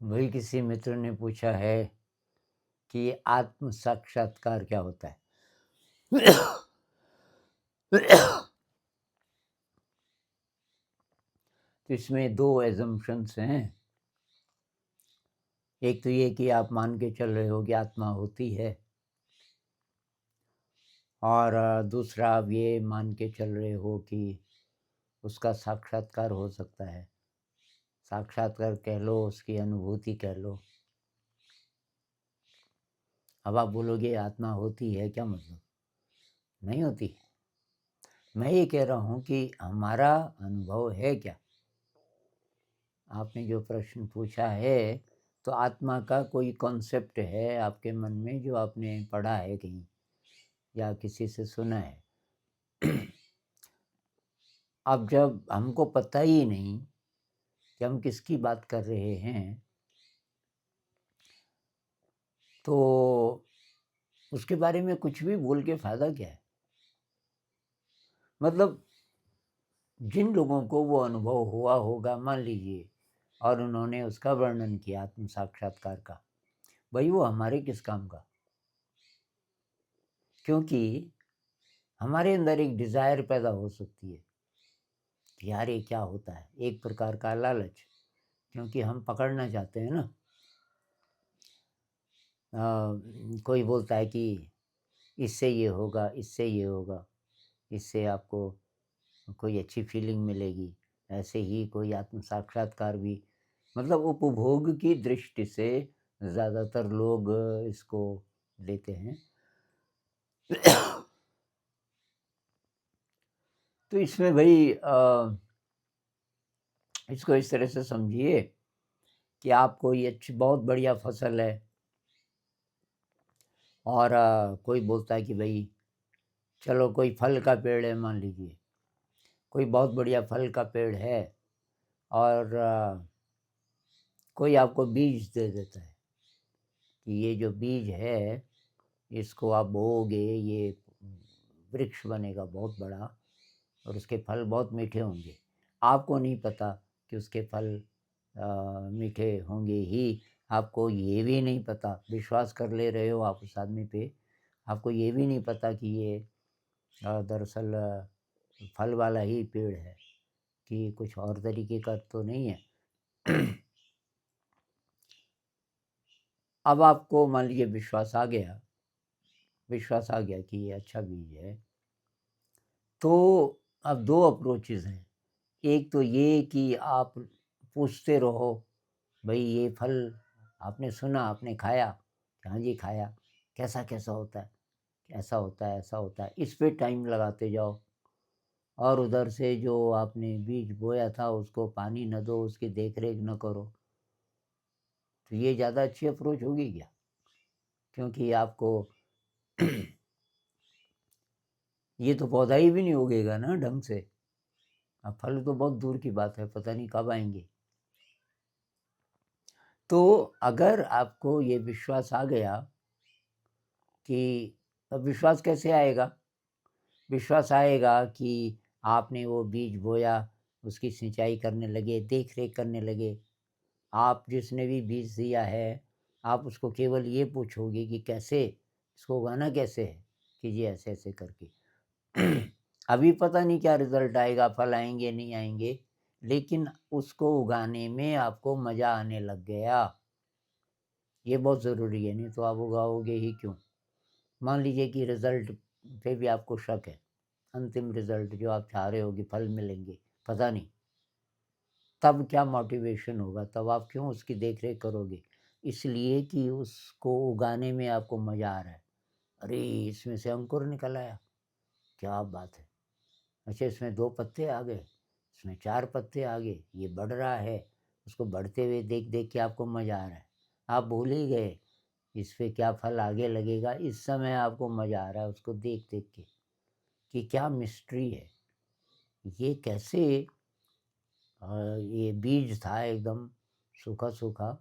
वही किसी मित्र ने पूछा है कि आत्म साक्षात्कार क्या होता है? तो इसमें 2 असम्पशन्स हैं। एक तो ये कि आप मान के चल रहे हो कि आत्मा होती है, और दूसरा आप ये मान के चल रहे हो कि उसका साक्षात्कार हो सकता है। साक्षात्कार कह लो, उसकी अनुभूति कह लो। अब आप बोलोगे आत्मा होती है, क्या मतलब? नहीं होती। मैं ये कह रहा हूँ कि हमारा अनुभव है क्या? आपने जो प्रश्न पूछा है, तो आत्मा का कोई कॉन्सेप्ट है आपके मन में जो आपने पढ़ा है कहीं या किसी से सुना है? अब जब हमको पता ही नहीं कि हम किसकी बात कर रहे हैं, तो उसके बारे में कुछ भी बोल के फ़ायदा क्या है? मतलब जिन लोगों को वो अनुभव हुआ होगा, मान लीजिए, और उन्होंने उसका वर्णन किया आत्म साक्षात्कार का, भाई वो हमारे किस काम का? क्योंकि हमारे अंदर एक डिज़ायर पैदा हो सकती है कि यार ये क्या होता है, एक प्रकार का लालच, क्योंकि हम पकड़ना चाहते हैं ना। कोई बोलता है कि इससे ये होगा, इससे ये होगा, इससे आपको कोई अच्छी फीलिंग मिलेगी। ऐसे ही कोई आत्म साक्षात्कार भी, मतलब उपभोग की दृष्टि से ज़्यादातर लोग इसको लेते हैं। तो इसमें भाई इसको इस तरह से समझिए कि आप कोई अच्छी बहुत बढ़िया फसल है, और कोई बोलता है कि भाई चलो कोई फल का पेड़ है, मान लीजिए कोई बहुत बढ़िया फल का पेड़ है, और कोई आपको बीज दे देता है कि ये जो बीज है इसको आप बोओगे, ये वृक्ष बनेगा बहुत बड़ा, और उसके फल बहुत मीठे होंगे। आपको नहीं पता कि उसके फल मीठे होंगे ही। आपको ये भी नहीं पता, विश्वास कर ले रहे हो आप उस आदमी पे, आपको ये भी नहीं पता कि ये दरअसल फल वाला ही पेड़ है, कि कुछ और तरीके का तो नहीं है। अब आपको मान लीजिए विश्वास आ गया कि ये अच्छा बीज है, तो अब 2 अप्रोचेज़ हैं। एक तो ये कि आप पूछते रहो, भई ये फल आपने सुना, आपने खाया? हाँ जी, खाया। कैसा-कैसा होता है? ऐसा होता है, ऐसा होता है। इस पे टाइम लगाते जाओ, और उधर से जो आपने बीज बोया था उसको पानी न दो, उसकी देख-रेख न करो। तो ये ज़्यादा अच्छी अप्रोच होगी क्या? क्योंकि आपको ये तो पौधा ही भी नहीं उगेगा ना ढंग से। अब फल तो बहुत दूर की बात है, पता नहीं कब आएँगे। तो अगर आपको ये विश्वास आ गया कि, अब विश्वास कैसे आएगा? विश्वास आएगा कि आपने वो बीज बोया, उसकी सिंचाई करने लगे, देख-रेख करने लगे। आप जिसने भी बीज दिया है, आप उसको केवल ये पूछोगे कि कैसे, इसको उगाना कैसे है? कि जी ऐसे-ऐसे करके। अभी पता नहीं क्या रिज़ल्ट आएगा, फल आएँगे, नहीं आएँगे, लेकिन उसको उगाने में आपको मज़ा आने लग गया। ये बहुत ज़रूरी है, नहीं तो आप उगाओगे ही क्यों? मान लीजिए कि रिज़ल्ट पे भी आपको शक है, अंतिम रिज़ल्ट जो आप चाह रहे हो कि फल मिलेंगे, पता नहीं। तब क्या मोटिवेशन होगा, तब आप क्यों उसकी देख-रेख करोगे? इसलिए कि उसको उगाने में आपको मज़ा आ रहा है। अरे! इसमें से अंकुर निकल आया, क्या बात है! अच्छा इसमें 2 पत्ते आ गए, इसमें 4 पत्ते आ गए, ये बढ़ रहा है, उसको बढ़ते हुए देख-देख के आपको मज़ा आ रहा है। आप भूल ही गए इस पे क्या फल आगे लगेगा, इस समय आपको मज़ा आ रहा है उसको देख-देख के, कि क्या मिस्ट्री है। ये कैसे ये बीज था एकदम सूखा-सूखा,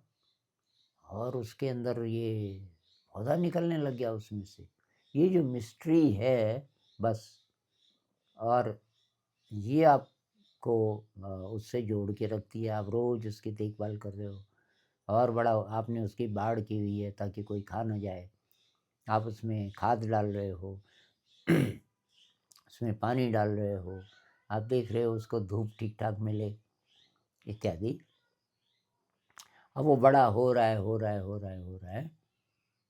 और उसके अंदर ये पौधा निकलने लग गया उसमें से। ये जो मिस्ट्री है बस, और ये आपको उससे जोड़ के रखती है। आप रोज़ उसकी देखभाल कर रहे हो, और बड़ा आपने उसकी बाड़ की हुई है ताकि कोई खा ना जाए, आप उसमें खाद डाल रहे हो, उसमें पानी डाल रहे हो, आप देख रहे हो उसको धूप ठीक ठाक मिले इत्यादि। अब वो बड़ा हो रहा है, हो रहा है, हो रहा है, हो रहा है।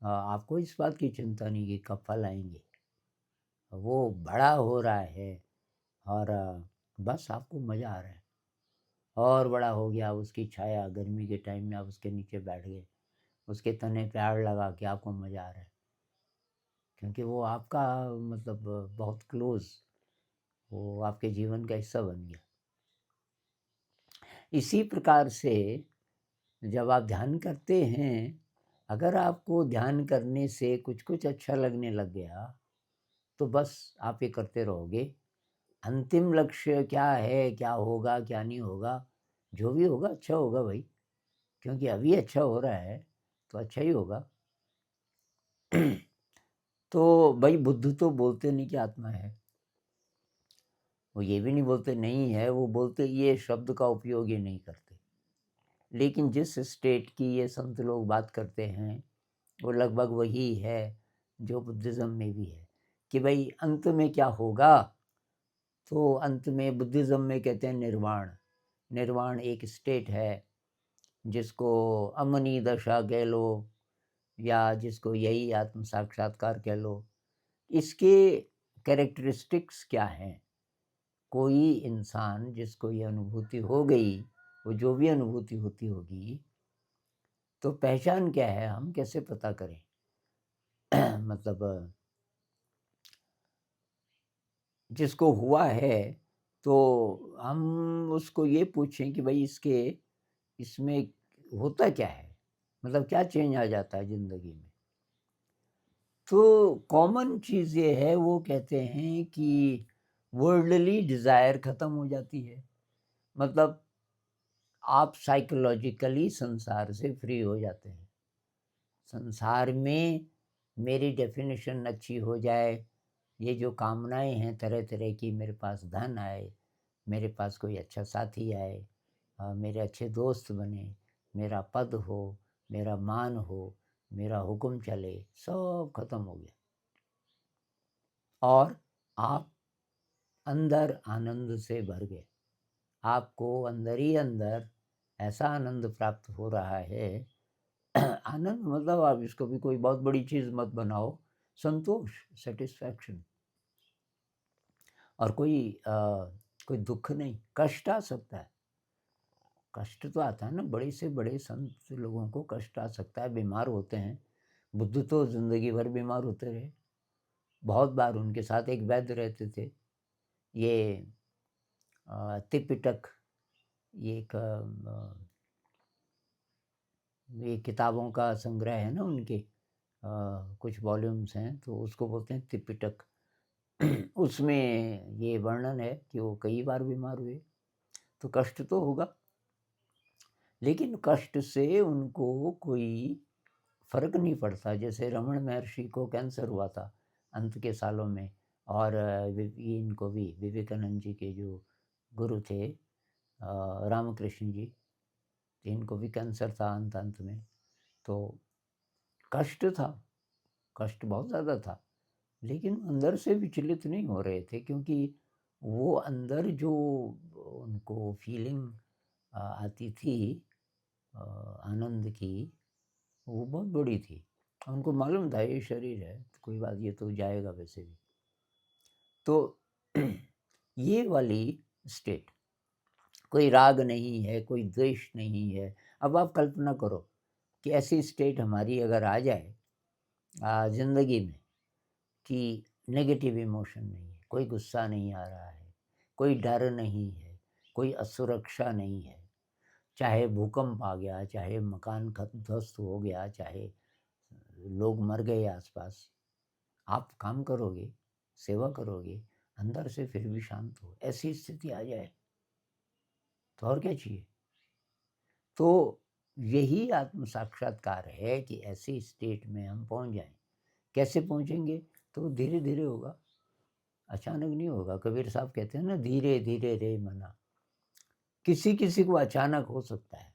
आपको इस बात की चिंता नहीं कि कब फल आएंगे, वो बड़ा हो रहा है और बस आपको मज़ा आ रहा है। और बड़ा हो गया, उसकी छाया गर्मी के टाइम में आप उसके नीचे बैठ गए, उसके तने पे आड़ लगा के आपको मज़ा आ रहा है, क्योंकि वो आपका मतलब बहुत क्लोज, वो आपके जीवन का हिस्सा बन गया। इसी प्रकार से जब आप ध्यान करते हैं, अगर आपको ध्यान करने से कुछ कुछ अच्छा लगने लग गया तो बस आप ये करते रहोगे। अंतिम लक्ष्य क्या है, क्या होगा, क्या नहीं होगा, जो भी होगा अच्छा होगा भाई, क्योंकि अभी अच्छा हो रहा है तो अच्छा ही होगा। तो भाई बुद्ध तो बोलते नहीं कि आत्मा है, वो ये भी नहीं बोलते नहीं है, वो बोलते ये शब्द का उपयोग ही नहीं करते। लेकिन जिस स्टेट की ये संत लोग बात करते हैं वो लगभग वही है जो बुद्धिज़्म में भी है, कि भाई अंत में क्या होगा। तो अंत में बुद्धिज़्म में कहते हैं निर्वाण। निर्वाण एक स्टेट है जिसको अमनी दशा कह लो या जिसको यही आत्म साक्षात्कार कह लो। इसके कैरेक्टरिस्टिक्स क्या हैं? कोई इंसान जिसको ये अनुभूति हो गई, वो जो भी अनुभूति होती होगी, तो पहचान क्या है, हम कैसे पता करें? मतलब जिसको हुआ है तो हम उसको ये पूछें कि भाई इसमें होता क्या है? मतलब क्या चेंज आ जाता है ज़िंदगी में? तो कॉमन चीज़ ये है, वो कहते हैं कि वर्ल्डली डिज़ायर ख़त्म हो जाती है। मतलब आप साइकोलॉजिकली संसार से फ्री हो जाते हैं। संसार में मेरी डेफ़िनिशन अच्छी हो जाए, ये जो कामनाएँ हैं तरह-तरह की, मेरे पास धन आए, मेरे पास कोई अच्छा साथी आए, मेरे अच्छे दोस्त बने, मेरा पद हो, मेरा मान हो, मेरा हुक्म चले, सब खत्म हो गया और आप अंदर आनंद से भर गए। आपको अंदर ही अंदर ऐसा आनंद प्राप्त हो रहा है। आनंद मतलब आप इसको भी कोई बहुत बड़ी चीज़ मत बनाओ, संतोष, सैटिस्फैक्शन। और कोई दुःख नहीं, कष्ट आ सकता है। कष्ट तो आता है ना, बड़े से बड़े संत लोगों को कष्ट आ सकता है, बीमार होते हैं। बुद्ध तो ज़िंदगी भर बीमार होते रहे। बहुत बार उनके साथ एक वैद्य रहते थे। ये त्रिपिटक, ये एक ये किताबों का संग्रह है ना उनके, कुछ वॉल्यूम्स हैं, तो उसको बोलते हैं त्रिपिटक। उसमें ये वर्णन है कि वो कई बार बीमार हुए, तो कष्ट तो होगा, लेकिन कष्ट से उनको कोई फ़र्क नहीं पड़ता। जैसे रमण महर्षि को कैंसर हुआ था अंत के सालों में, और इनको भी विवेकानंद जी के जो गुरु थे, रामकृष्ण जी, इनको भी कैंसर था अंत अंत में। तो कष्ट था, कष्ट बहुत ज़्यादा था, लेकिन अंदर से विचलित नहीं हो रहे थे, क्योंकि वो अंदर जो उनको फीलिंग आती थी आनंद की, वो बहुत बड़ी थी। उनको मालूम था ये शरीर है तो कोई बात, ये तो जाएगा वैसे भी। तो ये वाली स्टेट, कोई राग नहीं है, कोई द्वेष नहीं है। अब आप कल्पना करो कि ऐसी स्टेट हमारी अगर आ जाए ज़िंदगी में, कि नेगेटिव इमोशन नहीं है, कोई गुस्सा नहीं आ रहा है, कोई डर नहीं है, कोई असुरक्षा नहीं है, चाहे भूकंप आ गया, चाहे मकान ध्वस्त हो गया, चाहे लोग मर गए आसपास, आप काम करोगे, सेवा करोगे, अंदर से फिर भी शांत हो। ऐसी स्थिति आ जाए तो और क्या चाहिए? तो यही आत्म साक्षात्कार है कि ऐसी स्टेट में हम पहुंच जाएं। कैसे पहुंचेंगे? तो धीरे धीरे होगा, अचानक नहीं होगा। कबीर साहब कहते हैं ना, धीरे धीरे रे मना। किसी किसी को अचानक हो सकता है,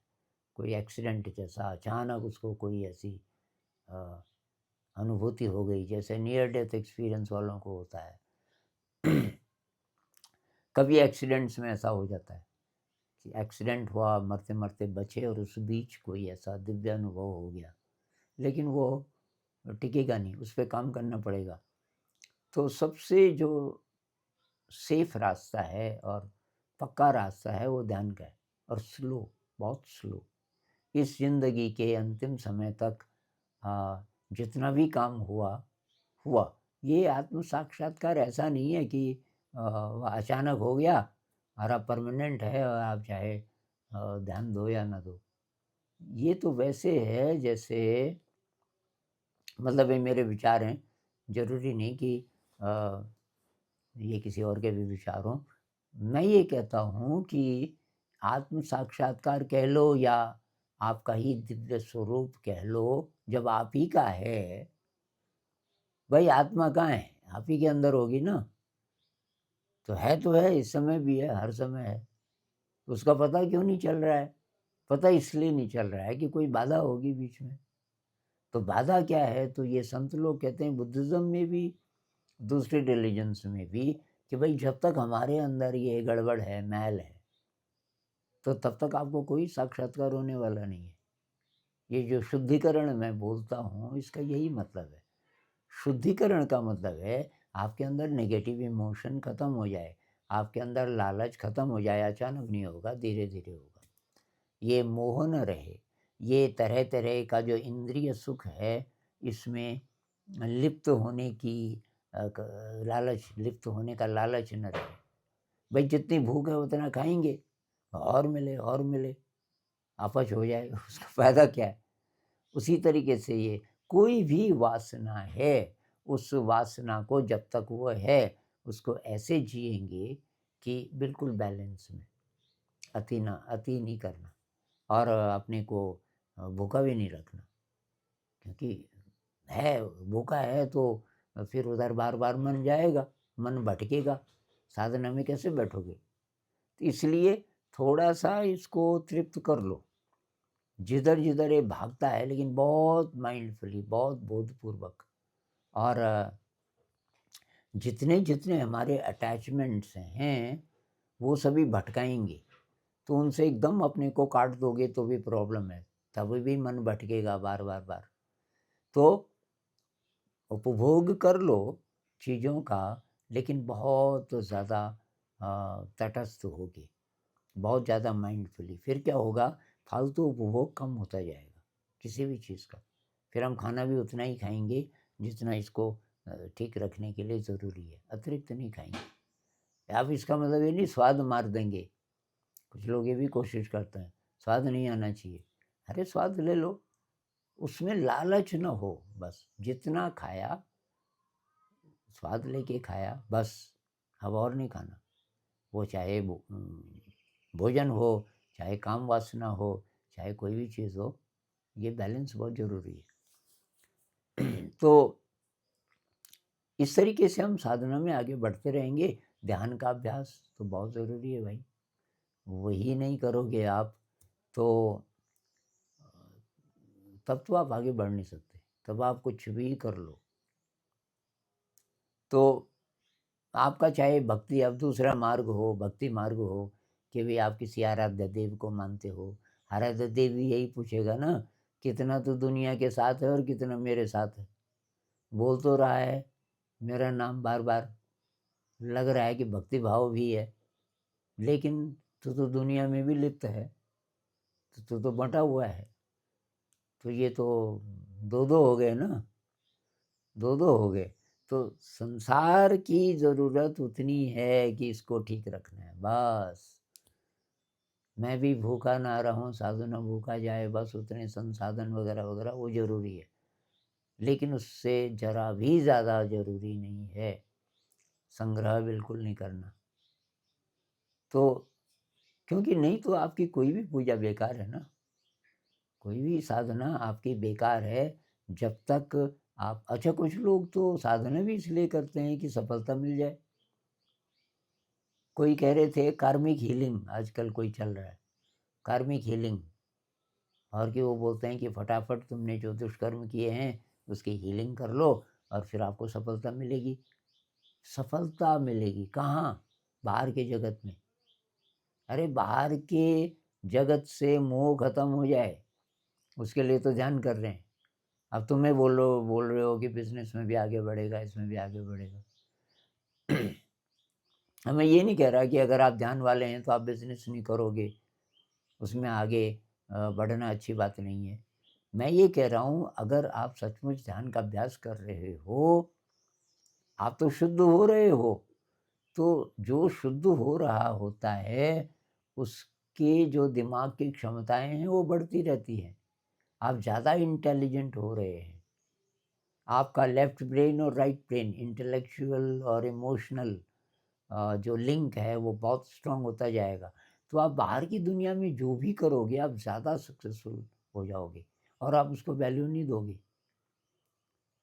कोई एक्सीडेंट जैसा अचानक उसको कोई ऐसी अ, अनुभूति हो गई, जैसे नियर डेथ एक्सपीरियंस वालों को होता है। कभी एक्सीडेंट्स में ऐसा हो जाता है कि एक्सीडेंट हुआ, मरते-मरते बचे और उस बीच कोई ऐसा दिव्य अनुभव हो गया, लेकिन वो टिकेगा नहीं, उस पे काम करना पड़ेगा। तो सबसे जो सेफ रास्ता है और पक्का रास्ता है वो ध्यान का है, और स्लो, बहुत स्लो। इस ज़िंदगी के अंतिम समय तक जितना भी काम हुआ, हुआ। ये आत्म साक्षात्कार ऐसा नहीं है कि वो अचानक हो गया और अब परमानेंट है और आप चाहे ध्यान दो या ना दो। ये तो वैसे है जैसे, मतलब ये मेरे विचार हैं, ज़रूरी नहीं कि अ, ये किसी और के भी विचार हों। मैं ये कहता हूँ कि आत्म साक्षात्कार कह लो या आपका ही दिव्य स्वरूप कह लो, जब आप ही का है, भाई आत्मा कहाँ है? आप ही के अंदर होगी ना। तो है, इस समय भी है, हर समय है। उसका पता क्यों नहीं चल रहा है? पता इसलिए नहीं चल रहा है कि कोई बाधा होगी बीच में। तो बाधा क्या है? तो ये संत लोग कहते हैं, बुद्धिज़्म में भी, दूसरे रिलिजन्स में भी, कि भाई जब तक हमारे अंदर ये गड़बड़ है, मैल है, तो तब तक आपको कोई साक्षात्कार होने वाला नहीं है। ये जो शुद्धिकरण मैं बोलता हूँ, इसका यही मतलब है। शुद्धिकरण का मतलब है आपके अंदर नेगेटिव इमोशन खत्म हो जाए, आपके अंदर लालच खत्म हो जाए, अचानक नहीं होगा, धीरे-धीरे होगा। ये मोह न रहे, ये तरह-तरह का जो इंद्रिय सुख है, इसमें लिप्त होने की लालच, लिप्त होने का लालच न रहे। भाई जितनी भूख है उतना खाएँगे, और मिले, अपच हो जाएगा, उसका फ़ायदा क्या है? उसी तरीके से ये कोई भी वासना है, उस वासना को जब तक वो है, उसको ऐसे जिएँगे कि बिल्कुल बैलेंस में, अति नहीं करना, और अपने को भूखा भी नहीं रखना। क्योंकि है, भूखा है तो फिर उधर बार-बार मन जाएगा, मन भटकेगा, साधना में कैसे बैठोगे? तो इसलिए थोड़ा-सा इसको तृप्त कर लो। जिधर-जिधर ये भागता है, लेकिन बहुत माइंडफुली, बहुत बोधपूर्वक, और जितने-जितने हमारे अटैचमेंट्स हैं, वो सभी भटकाएँगे। तो उनसे एकदम अपने को काट दोगे तो भी प्रॉब्लम है, तभी भी मन भटकेगा बार। तो उपभोग कर लो चीज़ों का, लेकिन बहुत ज़्यादा तटस्थ होके, बहुत ज़्यादा माइंडफुली। फिर क्या होगा, फालतू उपभोग कम होता जाएगा किसी भी चीज़ का। फिर हम खाना भी उतना ही खाएँगे जितना इसको ठीक रखने के लिए ज़रूरी है, अतिरिक्त नहीं खाएँगे। अब इसका मतलब ये नहीं स्वाद मार देंगे, कुछ लोग ये भी कोशिश करते हैं, स्वाद नहीं आना चाहिए। अरे स्वाद ले लो, उसमें लालच ना हो, बस जितना खाया, स्वाद लेके खाया बस, अब और नहीं खाना। वो चाहे भोजन हो, चाहे काम वासना हो, चाहे कोई भी चीज़ हो, ये बैलेंस बहुत ज़रूरी है। तो इस तरीके से हम साधना में आगे बढ़ते रहेंगे। ध्यान का अभ्यास तो बहुत ज़रूरी है भाई। वही नहीं करोगे आप तो तब तो आप आगे बढ़ नहीं सकते। तब आप कुछ भी कर लो। तो आपका चाहे भक्ति, अब दूसरा मार्ग हो, भक्ति मार्ग हो, कि भई आप किसी आराध्य देव को मानते हो। आराध्य देव भी यही पूछेगा ना, कितना तू दुनिया के साथ है और कितना मेरे साथ है? बोल तो रहा है मेरा नाम बार-बार, लग रहा है कि भक्ति भाव भी है, लेकिन तू तो दुनिया में भी लिप्त है, तो तू तो बँटा हुआ है। तो ये तो 2-2 हो गए ना, 2-2 हो गए। तो संसार की ज़रूरत उतनी है कि इसको ठीक रखना है, बस। मैं भी भूखा ना रहूँ, साधु ना भूखा जाए, बस उतने संसाधन वगैरह-वगैरह वो ज़रूरी है। लेकिन उससे ज़रा भी ज़्यादा ज़रूरी नहीं है, संग्रह बिल्कुल नहीं करना। तो क्योंकि नहीं तो आपकी कोई भी पूजा बेकार है ना, कोई भी साधना आपकी बेकार है जब तक आप, अच्छा कुछ लोग तो साधना भी इसलिए करते हैं कि सफलता मिल जाए। कोई कह रहे थे कार्मिक हीलिंग आजकल कोई चल रहा है, कार्मिक हीलिंग। और कि वो बोलते हैं कि फटाफट तुमने जो दुष्कर्म किए हैं उसकी हीलिंग कर लो और फिर आपको सफलता मिलेगी। सफलता मिलेगी कहाँ? बाहर के जगत में। अरे बाहर के जगत से मोह खत्म हो जाए, उसके लिए तो ध्यान कर रहे हैं। अब तुम्हें बोल रहे हो कि बिजनेस में भी आगे बढ़ेगा, इसमें भी आगे बढ़ेगा। अब मैं ये नहीं कह रहा कि अगर आप ध्यान वाले हैं तो आप बिजनेस नहीं करोगे, उसमें आगे बढ़ना अच्छी बात नहीं है। मैं ये कह रहा हूँ अगर आप सचमुच ध्यान का अभ्यास कर रहे हो, आप तो शुद्ध हो रहे हो। तो जो शुद्ध हो रहा होता है, उसके जो दिमाग की क्षमताएँ हैं वो बढ़ती रहती हैं। आप ज़्यादा इंटेलिजेंट हो रहे हैं। आपका लेफ्ट ब्रेन और राइट ब्रेन इंटेलेक्चुअल और इमोशनल जो लिंक है वो बहुत स्ट्रॉन्ग होता जाएगा। तो आप बाहर की दुनिया में जो भी करोगे आप ज़्यादा सक्सेसफुल हो जाओगे और आप उसको वैल्यू नहीं दोगे।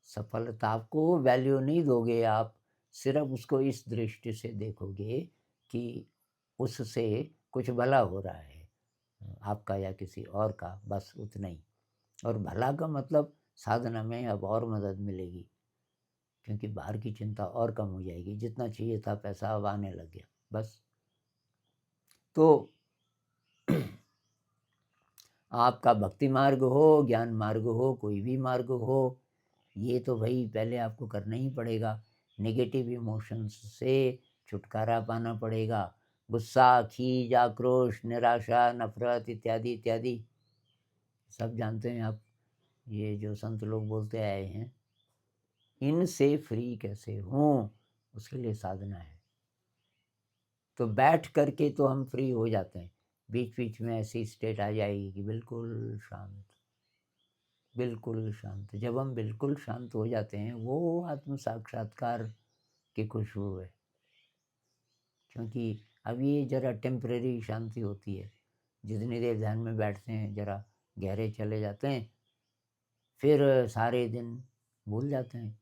सफलता को वैल्यू नहीं दोगे आप, सिर्फ़ उसको इस दृष्टि से देखोगे कि उससे कुछ भला हो रहा है आपका या किसी और का, बस उतना ही। और भला का मतलब साधना में अब और मदद मिलेगी, क्योंकि बाहर की चिंता और कम हो जाएगी। जितना चाहिए था पैसा अब आने लग गया, बस। तो आपका भक्ति मार्ग हो, ज्ञान मार्ग हो, कोई भी मार्ग हो, ये तो भई पहले आपको करना ही पड़ेगा। नेगेटिव इमोशंस से छुटकारा पाना पड़ेगा। गुस्सा, खीज, आक्रोश, निराशा, नफ़रत इत्यादि, इत्यादि सब जानते हैं आप। ये जो संत लोग बोलते आए हैं, इनसे फ्री कैसे हों, उसके लिए साधना है। तो बैठ कर के तो हम फ्री हो जाते हैं, बीच-बीच में ऐसी स्टेट आ जाएगी कि बिल्कुल शांत, बिल्कुल शांत। जब हम बिल्कुल शांत हो जाते हैं, वो आत्म साक्षात्कार की खुशबू है। क्योंकि अब ये ज़रा टेम्परेरी शांति होती है। जितनी देर ध्यान में बैठते हैं, ज़रा गहरे चले जाते हैं, फिर सारे दिन भूल जाते हैं।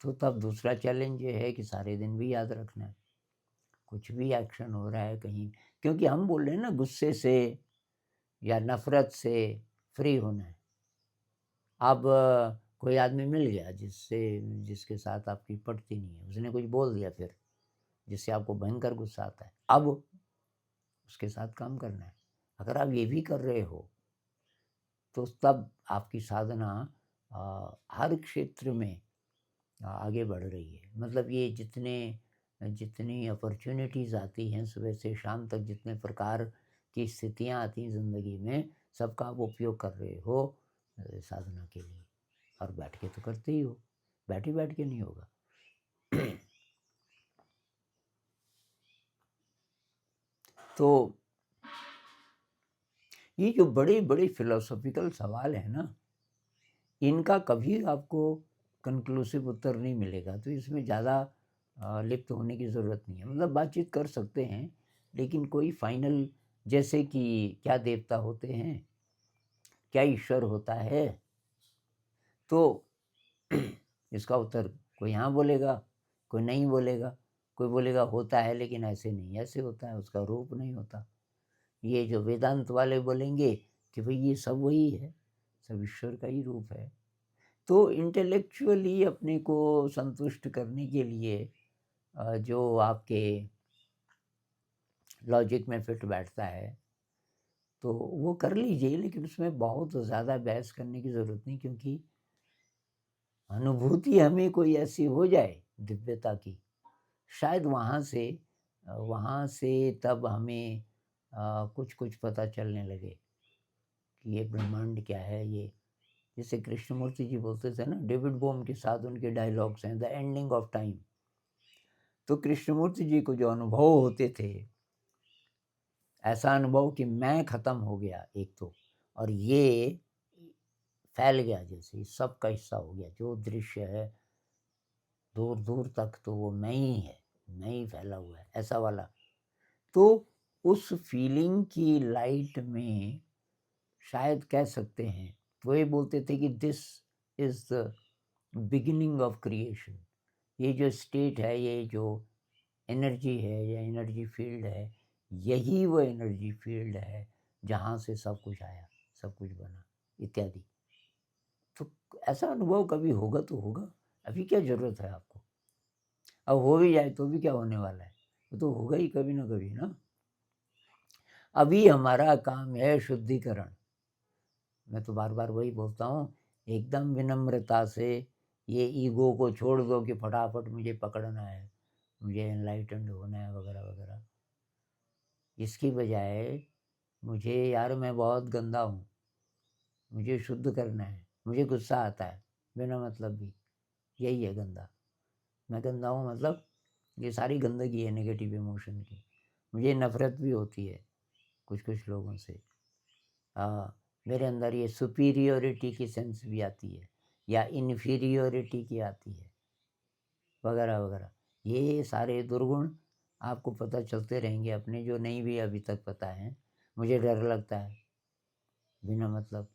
तो तब दूसरा चैलेंज ये है कि सारे दिन भी याद रखना है। कुछ भी एक्शन हो रहा है कहीं, क्योंकि हम बोल रहे हैं ना गुस्से से या नफ़रत से फ्री होना है। अब कोई आदमी मिल गया जिसके साथ आपकी पटती नहीं है, उसने कुछ बोल दिया फिर, जिससे आपको भयंकर गुस्सा आता है। अब उसके साथ काम करना है। अगर आप ये भी कर रहे हो, तो तब आपकी साधना हर क्षेत्र में आगे बढ़ रही है। मतलब ये जितनी अपॉर्च्युनिटीज़ आती हैं सुबह से शाम तक, जितने प्रकार की स्थितियाँ आती हैं ज़िंदगी में, सबका आप उपयोग कर रहे हो साधना के लिए। और बैठ के तो करते ही हो, बैठ के नहीं होगा। तो ये जो बड़े-बड़े फिलॉसॉफ़िकल सवाल हैं ना, इनका कभी आपको कंक्लूसिव उत्तर नहीं मिलेगा, तो इसमें ज़्यादा लिप्त होने की ज़रूरत नहीं है। मतलब बातचीत कर सकते हैं, लेकिन कोई फ़ाइनल, जैसे कि क्या देवता होते हैं? क्या ईश्वर होता है? तो इसका उत्तर कोई हाँ बोलेगा, कोई नहीं बोलेगा। कोई बोलेगा होता है लेकिन ऐसे नहीं, ऐसे होता है, उसका रूप नहीं होता। ये जो वेदांत वाले बोलेंगे कि भई ये सब वही है, सब ईश्वर का ही रूप है। तो इंटेलेक्चुअली अपने को संतुष्ट करने के लिए जो आपके लॉजिक में फिट बैठता है, तो वो कर लीजिए, लेकिन उसमें बहुत ज़्यादा बहस करने की ज़रूरत नहीं, क्योंकि अनुभूति हमें कोई ऐसी हो जाए दिव्यता की, शायद वहाँ से तब हमें कुछ-कुछ पता चलने लगे कि ये ब्रह्मांड क्या है ये। जैसे कृष्णमूर्ति जी बोलते थे ना, डेविड बोम के साथ उनके डायलॉग्स हैं, द एंडिंग ऑफ टाइम। तो कृष्णमूर्ति जी को जो अनुभव होते थे, ऐसा अनुभव कि मैं ख़त्म हो गया एक तो, और ये फैल गया, जैसे सबका हिस्सा हो गया, जो दृश्य है दूर दूर तक तो वो मैं ही है, मैं ही फैला हुआ है, ऐसा वाला। तो उस फीलिंग की लाइट में शायद कह सकते हैं, वो ये बोलते थे कि this is the beginning of creation. ये जो स्टेट है, ये जो एनर्जी है या एनर्जी फील्ड है, यही वो एनर्जी फील्ड है जहाँ से सब कुछ आया। सब कुछ बना इत्यादि। तो ऐसा अनुभव कभी होगा तो होगा, अभी क्या ज़रूरत है आपको? अब हो भी जाए तो भी क्या होने वाला है? वो तो होगा ही कभी ना कभी ना। अभी हमारा काम है शुद्धिकरण। मैं तो बार-बार वही बोलता हूँ, एकदम विनम्रता से ये ईगो को छोड़ दो कि फटाफट मुझे पकड़ना है, मुझे एनलाइटेंड होना है वगैरह-वगैरह। इसकी बजाय मुझे यार मैं बहुत गंदा हूँ, मुझे शुद्ध करना है, मुझे गुस्सा आता है, बिना मतलब भी, यही है गंदा। मैं गंदा हूँ मतलब ये सारी गंदगी है नेगेटिव इमोशन की। मुझे नफ़रत भी होती है कुछ-कुछ लोगों से। मेरे अंदर ये सुपीरियॉरिटी की सेंस भी आती है या इन्फीरियॉरिटी की आती है वगैरह-वगैरह। ये सारे दुर्गुण आपको पता चलते रहेंगे अपने जो नहीं भी अभी तक पता हैं। मुझे डर लगता है बिना मतलब,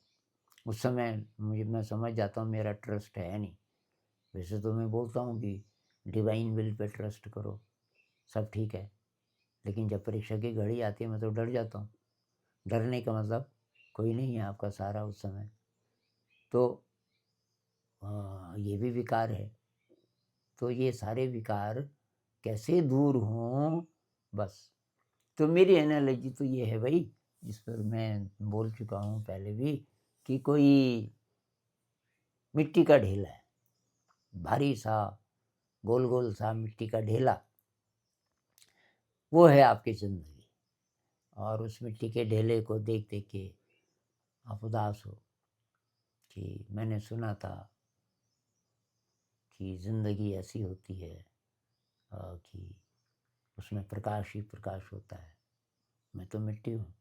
उस समय मुझे मैं समझ जाता हूँ मेरा ट्रस्ट है नहीं। वैसे तो मैं बोलता हूँ कि डिवाइन विल पे ट्रस्ट करो, सब ठीक है। लेकिन जब परीक्षा की घड़ी आती है मैं तो डर जाता हूँ। डरने का मतलब कोई नहीं है आपका सहारा उस समय। तो ये भी विकार है। तो ये सारे विकार कैसे दूर हों बस। तो मेरी एनालॉजी तो ये है भई, जिस पर मैं बोल चुका हूँ पहले भी, कि कोई मिट्टी का ढेला है, भारी-सा, गोल-गोल सा मिट्टी का ढेला, वो है आपकी ज़िंदगी। और उस मिट्टी के ढेले को देख-देख के आप उदास हो कि मैंने सुना था कि ज़िंदगी ऐसी होती है कि उसमें प्रकाश ही प्रकाश होता है। मैं तो मिट्टी हूँ।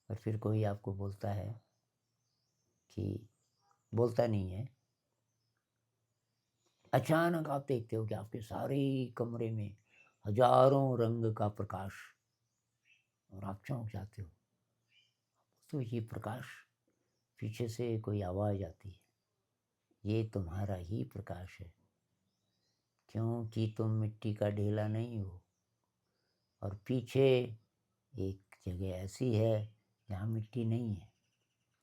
और फिर कोई आपको बोलता है कि बोलता नहीं है, अचानक आप देखते हो कि आपके सारे कमरे में हज़ारों रंग का प्रकाश और आप चौंक जाते हो। तो ये प्रकाश, पीछे से कोई आवाज़ आती है, ये तुम्हारा ही प्रकाश है, क्योंकि तुम मिट्टी का ढेला नहीं हो। और पीछे एक जगह ऐसी है जहाँ मिट्टी नहीं है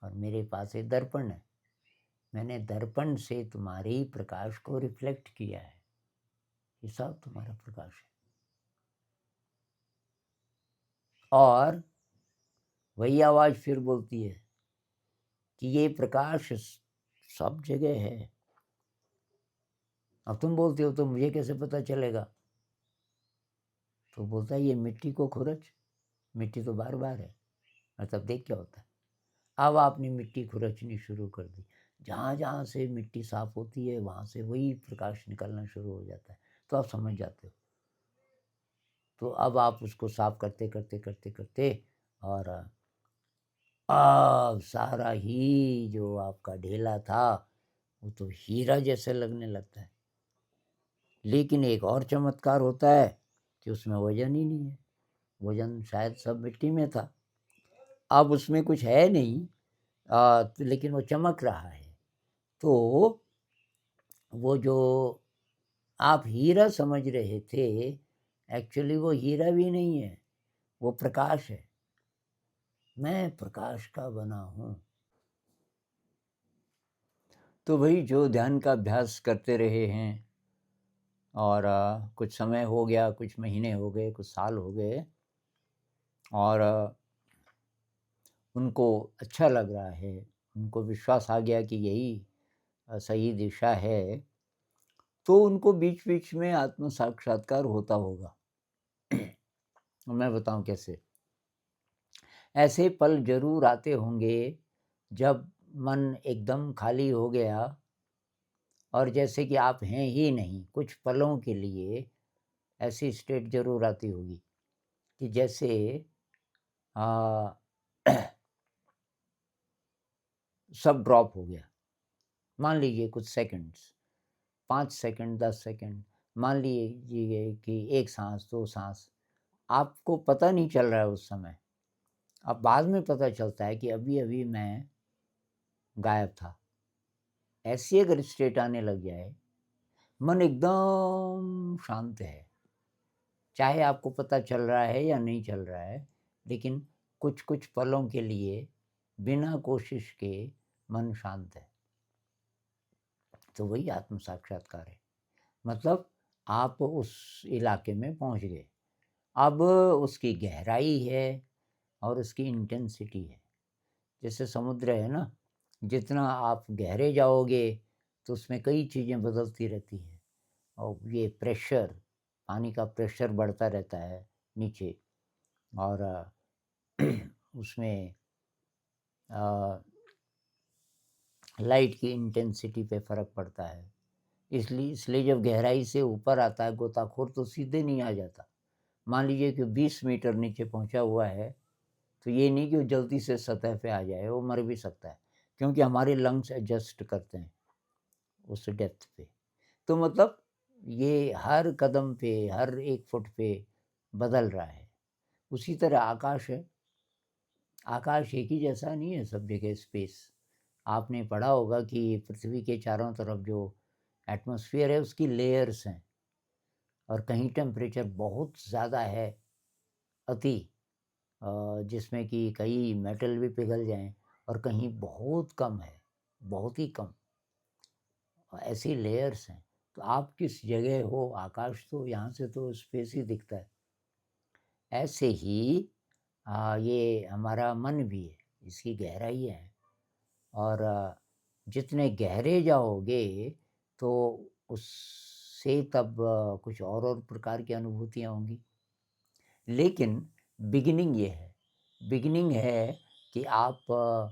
और मेरे पास एक दर्पण है। मैंने दर्पण से तुम्हारे ही प्रकाश को रिफ्लेक्ट किया है। ये सब तुम्हारा प्रकाश है। और वही आवाज़ फिर बोलती है कि ये प्रकाश सब जगह है। अब तुम बोलते हो तो मुझे कैसे पता चलेगा? तो बोलता है ये मिट्टी को खुरच, मिट्टी तो बार-बार है। मतलब देख क्या होता है। अब आपने मिट्टी खुरचनी शुरू कर दी। जहाँ-जहाँ से मिट्टी साफ़ होती है वहाँ से वही प्रकाश निकलना शुरू हो जाता है। तो आप समझ जाते हो। तो अब आप उसको साफ़ करते और सारा ही जो आपका ढेला था, वो तो हीरा जैसे लगने लगता है। लेकिन एक और चमत्कार होता है कि उसमें वज़न ही नहीं है। वज़न शायद सब मिट्टी में था। अब उसमें कुछ है नहीं, लेकिन वो चमक रहा है। तो वो जो आप हीरा समझ रहे थे, एक्चुअली वो हीरा भी नहीं है, वो प्रकाश है। मैं प्रकाश का बना हूँ। तो वही जो ध्यान का अभ्यास करते रहे हैं और कुछ समय हो गया, कुछ महीने हो गए, कुछ साल हो गए और उनको अच्छा लग रहा है, उनको विश्वास आ गया कि यही सही दिशा है, तो उनको बीच-बीच में आत्म साक्षात्कार होता होगा। मैं बताऊँ कैसे? ऐसे पल ज़रूर आते होंगे जब मन एकदम खाली हो गया और जैसे कि आप हैं ही नहीं, कुछ पलों के लिए ऐसी स्टेट ज़रूर आती होगी कि जैसे अ, सब ड्रॉप हो गया। मान लीजिए कुछ सेकंड्स, 5 सेकंड, 10 सेकंड, मान लीजिए कि 1 साँस, 2 साँस, आपको पता नहीं चल रहा है उस समय। अब बाद में पता चलता है कि अभी-अभी मैं गायब था। ऐसी अगर स्टेट आने लग जाए, मन एकदम शांत है। चाहे आपको पता चल रहा है या नहीं चल रहा है, लेकिन कुछ-कुछ पलों के लिए बिना कोशिश के मन शांत है। तो वही आत्म साक्षात्कार है। मतलब आप उस इलाके में पहुंच गए। अब उसकी गहराई है और उसकी इंटेंसिटी है। जैसे समुद्र है ना, जितना आप गहरे जाओगे तो उसमें कई चीज़ें बदलती रहती हैं। और ये प्रेशर, पानी का प्रेशर बढ़ता रहता है नीचे। और उसमें लाइट की इंटेंसिटी पे फ़र्क पड़ता है। इसलिए जब गहराई से ऊपर आता है गोताखोर तो सीधे नहीं आ जाता। मान लीजिए कि 20 मीटर नीचे पहुंचा हुआ है, तो ये नहीं कि वो जल्दी से सतह पे आ जाए, वो मर भी सकता है, क्योंकि हमारे लंग्स एडजस्ट करते हैं उस डेप्थ पे। तो मतलब ये हर कदम पे, हर 1 फुट पे बदल रहा है। उसी तरह आकाश है। आकाश एक ही जैसा नहीं है सब जगह। स्पेस, आपने पढ़ा होगा कि पृथ्वी के चारों तरफ जो एटमॉस्फेयर है उसकी लेयर्स हैं, और कहीं टेम्परेचर बहुत ज़्यादा है, अति, जिसमें कि कई मेटल भी पिघल जाएं, और कहीं बहुत कम है, बहुत ही कम। ऐसी लेयर्स हैं। तो आप किस जगह हो, आकाश तो यहाँ से तो स्पेस ही दिखता है। ऐसे ही ये हमारा मन भी है, इसकी गहराई है। और जितने गहरे जाओगे तो उससे तब कुछ और प्रकार की अनुभूतियाँ होंगी। लेकिन बिगिनिंग ये है, बिगिनिंग है कि आप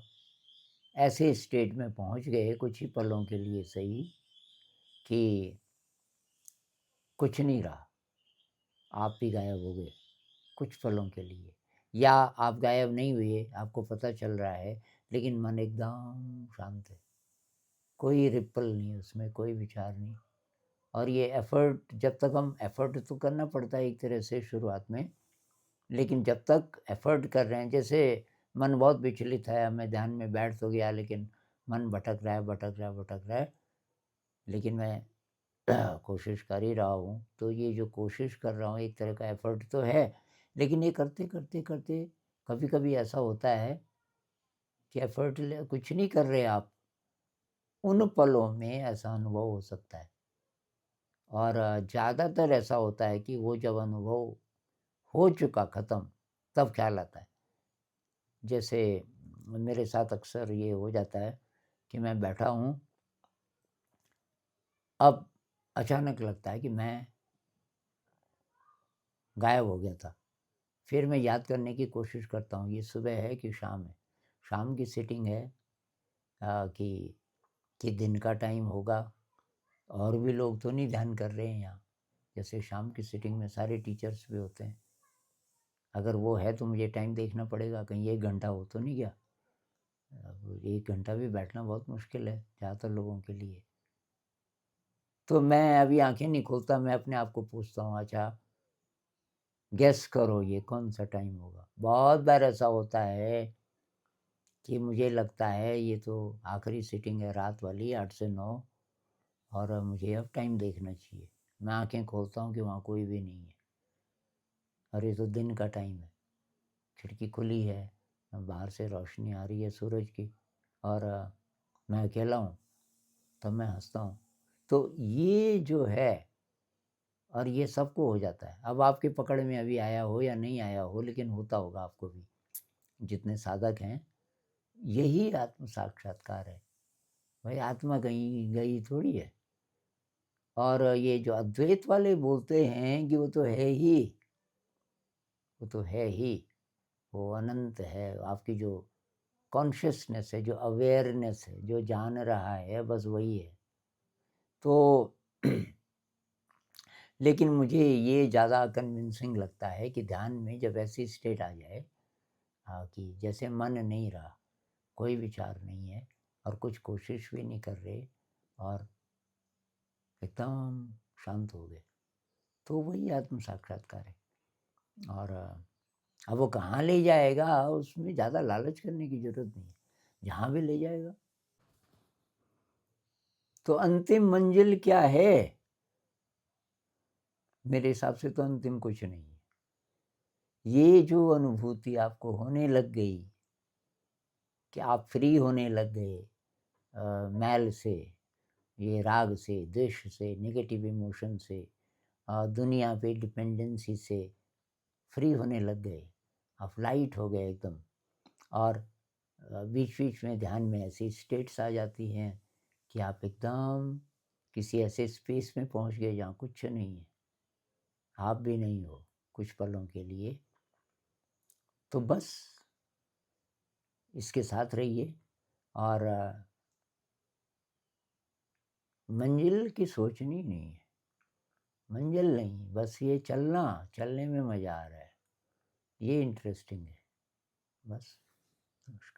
ऐसे स्टेट में पहुंच गए कुछ ही पलों के लिए सही, कि कुछ नहीं रहा, आप भी गायब हो गए कुछ पलों के लिए। या आप गायब नहीं हुए, आपको पता चल रहा है, लेकिन मन एकदम शांत है, कोई रिपल नहीं उसमें, कोई विचार नहीं। और ये एफ़र्ट, जब तक हम एफ़र्ट तो करना पड़ता है एक तरह से शुरुआत में, लेकिन जब तक एफ़र्ट कर रहे हैं, जैसे मन बहुत विचलित है, मैं ध्यान में बैठ तो गया, लेकिन मन भटक रहा है, भटक रहा है, भटक रहा है, लेकिन मैं कोशिश कर ही रहा हूँ। तो ये जो कोशिश कर रहा हूँ एक तरह का एफ़र्ट तो है, लेकिन ये करते करते करते कभी कभी ऐसा होता है कि एफ़र्ट कुछ नहीं कर रहे आप, उन पलों में ऐसा अनुभव हो सकता है। और ज़्यादातर ऐसा होता है कि वो जब अनुभव हो चुका ख़त्म, तब ख्याल आता है। जैसे मेरे साथ अक्सर ये हो जाता है कि मैं बैठा हूँ, अब अचानक लगता है कि मैं गायब हो गया था। फिर मैं याद करने की कोशिश करता हूँ, ये सुबह है कि शाम है। शाम की सिटिंग है, कि दिन का टाइम होगा, और भी लोग तो नहीं ध्यान कर रहे हैं यहाँ। जैसे शाम की सिटिंग में सारे टीचर्स भी होते हैं। अगर वो है तो मुझे टाइम देखना पड़ेगा, कहीं 1 घंटा हो तो नहीं गया। अब 1 घंटा भी बैठना बहुत मुश्किल है ज़्यादातर लोगों के लिए। तो मैं अभी आँखें नहीं खोलता, मैं अपने आप को पूछता हूँ, अच्छा गेस करो ये कौन-सा टाइम होगा? बहुत बार ऐसा होता है कि मुझे लगता है ये तो आखिरी सिटिंग है रात वाली 8 से 9, और मुझे अब टाइम देखना चाहिए। मैं आँखें खोलता हूँ कि वहाँ कोई भी नहीं है, और ये तो दिन का टाइम है। खिड़की खुली है, बाहर से रोशनी आ रही है सूरज की, और मैं अकेला हूँ, तब मैं हँसता हूँ। तो ये जो है, और ये सबको हो जाता है। अब आपकी पकड़ में अभी आया हो या नहीं आया हो, लेकिन होता होगा आपको भी, जितने साधक हैं। यही आत्म साक्षात्कार है। भाई आत्मा कहीं गई थोड़ी है। और ये जो अद्वैत वाले बोलते हैं कि वो तो है ही, वो तो है ही, वो अनंत है। आपकी जो कॉन्शियसनेस है, जो अवेयरनेस है, जो जान रहा है, बस वही है। तो लेकिन मुझे ये ज़्यादा कन्विंसिंग लगता है कि ध्यान में जब ऐसी स्टेट आ जाए, कि जैसे मन नहीं रहा, कोई विचार नहीं है, और कुछ कोशिश भी नहीं कर रहे, और एकदम शांत हो गए, तो वही आत्म साक्षात्कार है। और अब वो कहाँ ले जाएगा, उसमें ज़्यादा लालच करने की ज़रूरत नहीं है, जहाँ भी ले जाएगा। तो अंतिम मंजिल क्या है? मेरे हिसाब से तो अंतिम कुछ नहीं है। ये जो अनुभूति आपको होने लग गई कि आप फ्री होने लग गए मैल से, ये राग से, द्वेष से, नेगेटिव इमोशन से, दुनिया पे डिपेंडेंसी से फ्री होने लग गए। आप लाइट हो गए एकदम। और बीच-बीच में ध्यान में ऐसी स्टेट्स आ जाती हैं कि आप एकदम किसी ऐसे स्पेस में पहुँच गए जहाँ कुछ नहीं है, आप भी नहीं हो कुछ पलों के लिए। तो बस इसके साथ रहिए और मंज़िल की सोचनी नहीं है, मंज़िल नहीं, बस ये चलना, चलने में मज़ा आ रहा है, ये इंटरेस्टिंग है, बस। नमस्कार।